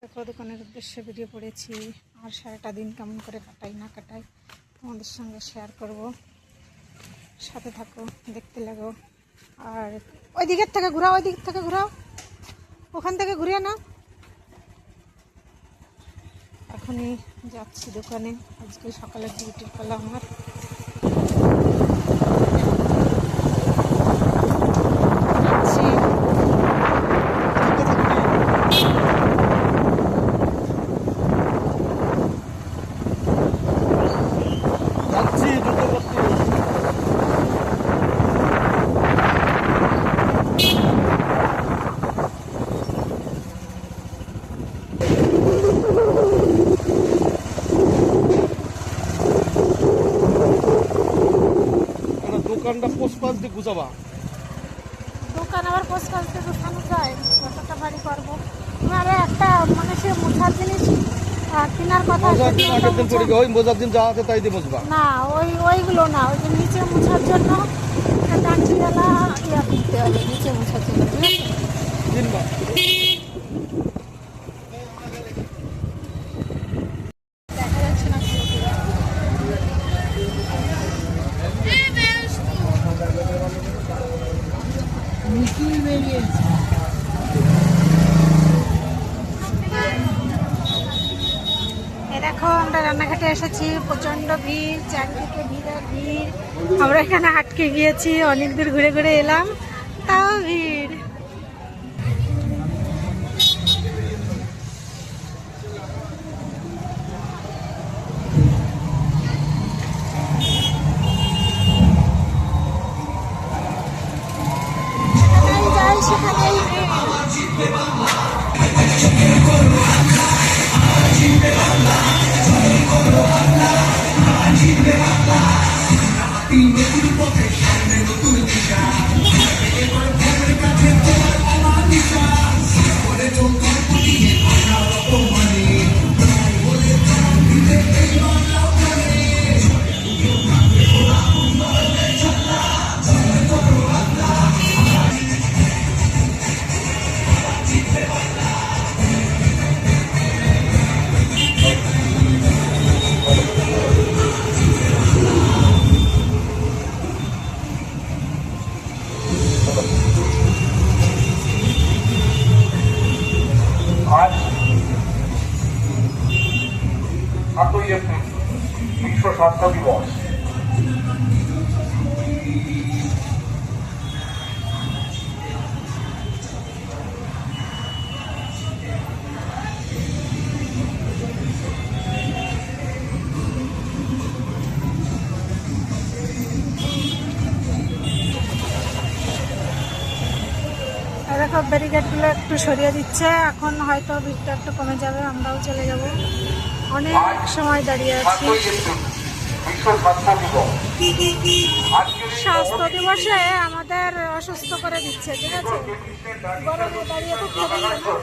দেখো দোকানের উদ্দেশ্যে বেরিয়ে পড়েছি। আর সারাটা দিন কেমন করে কাটাই না কাটাই তোমাদের সঙ্গে শেয়ার করব। সাথে থাকো, দেখতে লাগো। আর ওই দিকের থেকে ঘোরাও, ওই দিক থেকে ঘোরাও, ওখান থেকে ঘুরিয়ে না। এখনই যাচ্ছি দোকানে, আজকে সকালে ডিউটির পালা আমার। দোকানটা পোস্টপাস দিয়ে গুছাবা। দোকান আবার পোস্টপাস দিয়ে গুছানো যায়? কতটা বাড়ি করবো। আরে একটা মানে সে মোছার জিনিস কেনার কথা। ওই মোজার দিন যা আছে তাই দিয়ে মুছবা না, ওইগুলো না, ওই যে নিচে মোছার জন্য ডান্টিওয়ালা ইয়া কিনতে হবে, নিচে মোছার জন্য। দেখা যাচ্ছে না দেখো, আমরা রান্নাঘাটে এসেছি। প্রচন্ড ভিড়, চারদিকে ভিড় আর ভিড়। আমরা এখানে আটকে গিয়েছি, অনেক দূর ঘুরে ঘুরে এলাম, তাও ভিড়। যাই সেখানেই বিশ্ব স্বাস্থ্য দিবস। দেখো ব্যারিকেডগুলো একটু সরিয়ে দিচ্ছে, এখন হয়তো ভিড়টা একটু কমে যাবে, আমরাও চলে যাব। অনেক সময় দাঁড়িয়ে আছি। স্বাস্থ্য দিবসে আমাদের অসুস্থ করে দিচ্ছে, ঠিক আছে? গরমে দাঁড়িয়ে থাকতে পারবে না।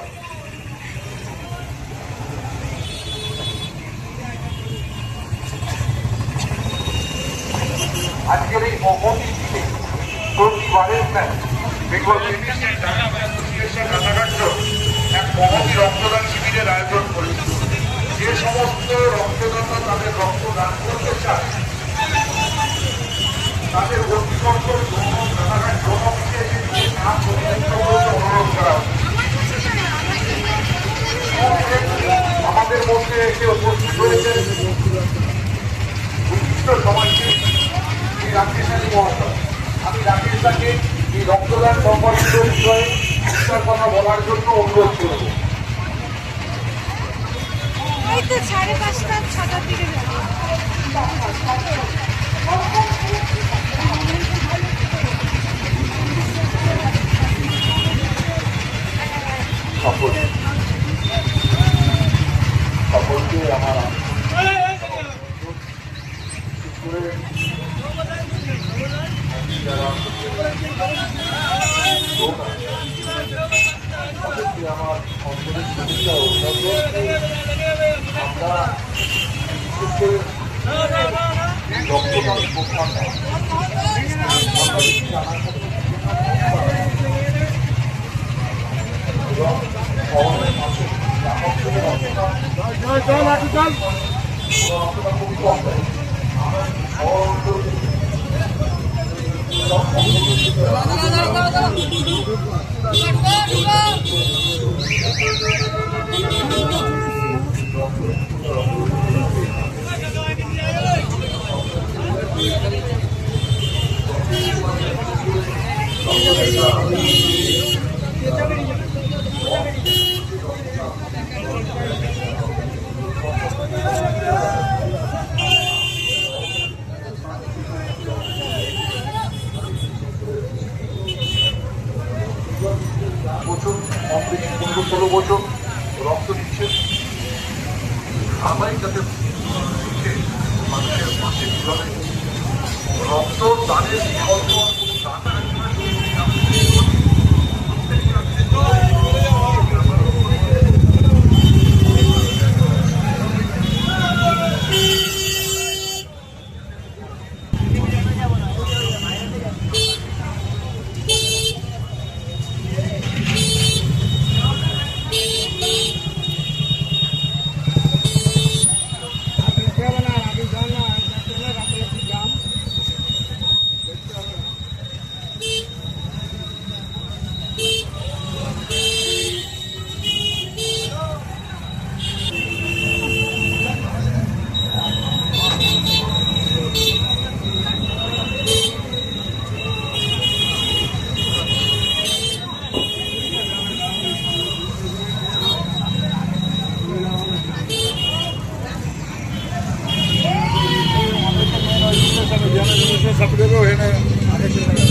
আজকের এই মহতি দিনে প্রতিবারের ন্যায় বেঙ্গল মেডিসিন অ্যাসোসিয়েশন রানাঘাট এক মহতি রক্তদান শিবিরের আয়োজন করেছে। যে সমস্ত রক্তদাতা তাদের রক্তদান করতে চায় তাদের অতি সংখ্যক রানাঘাট জনপিকে অনুরোধ করা আমাদের মধ্যে এসে উপস্থিত হয়েছেন বিশিষ্ট সমাজসেবী রাকেশ আলী মহাশয়। আমি রাকেশ দাকে এই রক্তদান সম্পর্কিত বিষয়ে একটা কথা বলার জন্য অনুরোধ করব। এই তো 5:30 6টার দিকে যাবো। সকলকে আমার আমার অন্তরের শুভেচ্ছা আমরা রক্তদান প্রোগ্রাম এবং শহরের মাসে রক্তটা খুবই কম দেয়। বছর অমৃত 15-16 বছর রক্ত দিচ্ছে, সবাই যাতে শিখে মানুষের পাশে কিভাবে রক্ত দানের বিকল্প আর কোনো দান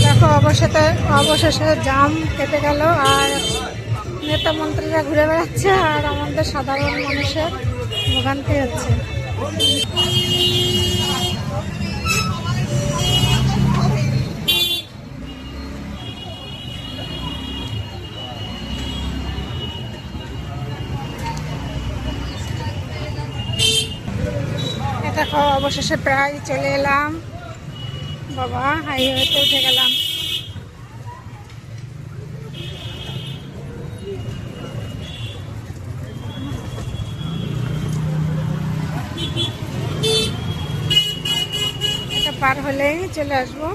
দেখো অবশেষে জাম কেটে গেল, আর নেতা মন্ত্রীরা ঘুরে বেড়াচ্ছে আর আমাদের সাধারণ মানুষের ভোগান্তি হচ্ছে। দেখো অবশেষে প্রায় চলে এলাম, বাবা হাইওয়েতে উঠে গেলাম। এটা পার হলেই চলে আসবো।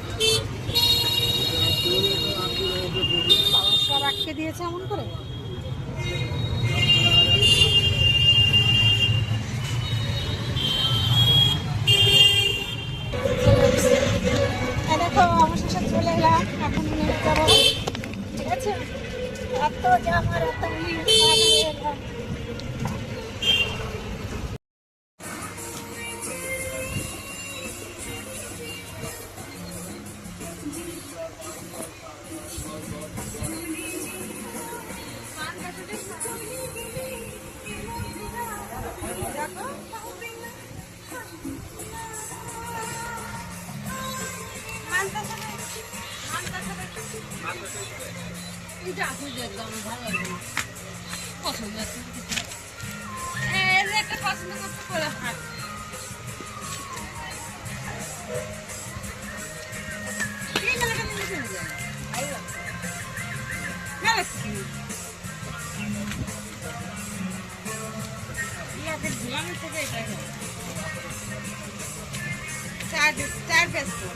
সব আটকে দিয়েছে এমন করে। দেখো অবশেষে চলে এলাম, এখন নেমে যাবো। ঠিক আছে, এত জাম আর এত এলাম। चार पेस्को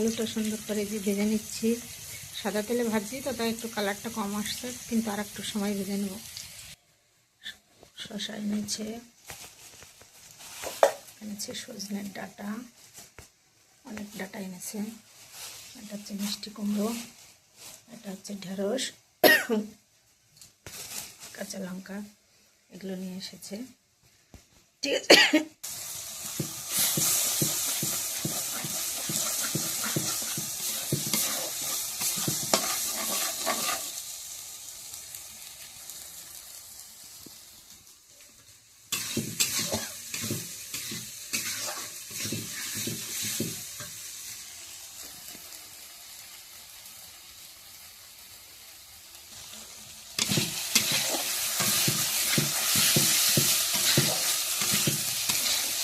আলুটা সুন্দর করে যে ভেজে নিচ্ছি, সাদা তেলে ভাজি তো তাই একটু কালারটা কম আসছে, কিন্তু আর একটু সময় ভেজে নেব। শসা এনেছে, সজনের ডাঁটা, অনেক ডাঁটা এনেছে। এটা হচ্ছে মিষ্টি কুমড়ো, এটা হচ্ছে ঢেঁড়স, কাঁচা লঙ্কা, এগুলো নিয়ে এসেছে। ঠিক আছে,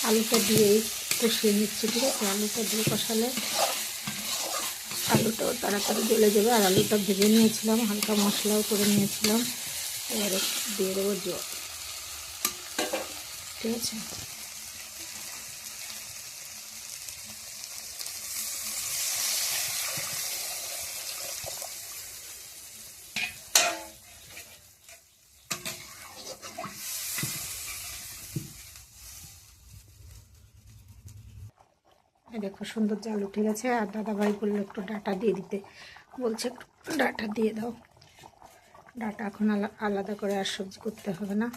আলুটা দিয়েই কষিয়ে নিচ্ছি, ঠিক আছে? আলুটা দিয়ে কষালে আলুটাও তাড়াতাড়ি জ্বলে যাবে। আর আলুটা ভেজে নিয়েছিলাম, হালকা মশলাও করে নিয়েছিলাম। এবারে দিয়ে দেবো জল, ঠিক আছে? দেখো সুন্দর জাল উঠে গেছে। আর দাদাভাই বললো একটু ডাঁটা দিয়ে দিতে, বলছে একটু ডাঁটা দিয়ে দাও। ডাঁটা এখন আলাদা করে আর সবজি করতে হবে না,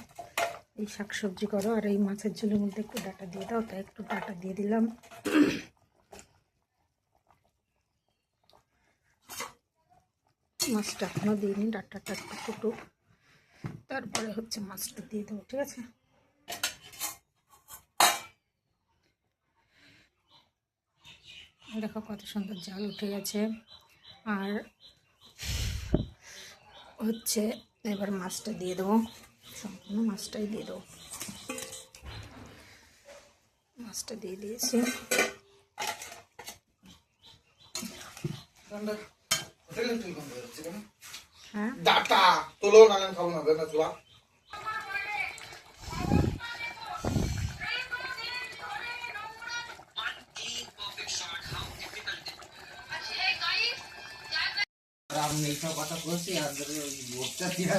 এই শাক সবজি করো আর এই মাছের ঝোলের মধ্যে একটু ডাঁটা দিয়ে দাও। তাই একটু ডাঁটা দিয়ে দিলাম। মাছটা এখনও দিইনি, ডাঁটাটা একটু ফুটুক, তারপরে হচ্ছে মাছটা দিয়ে দেবো, ঠিক আছে? দেখো কত সুন্দর জাল উঠে গেছে। আর হচ্ছে এবার মাছটা দিয়ে দেবো, সম্পূর্ণ মাছটাই দিয়ে দেবো। মাছটা দিয়ে দিয়েছি। হ্যাঁ, ডাটা তোলো না, খাবো না, বেনা চুলা। আমি এইসব কথা বলছি আর বোর্ডটা দিয়ে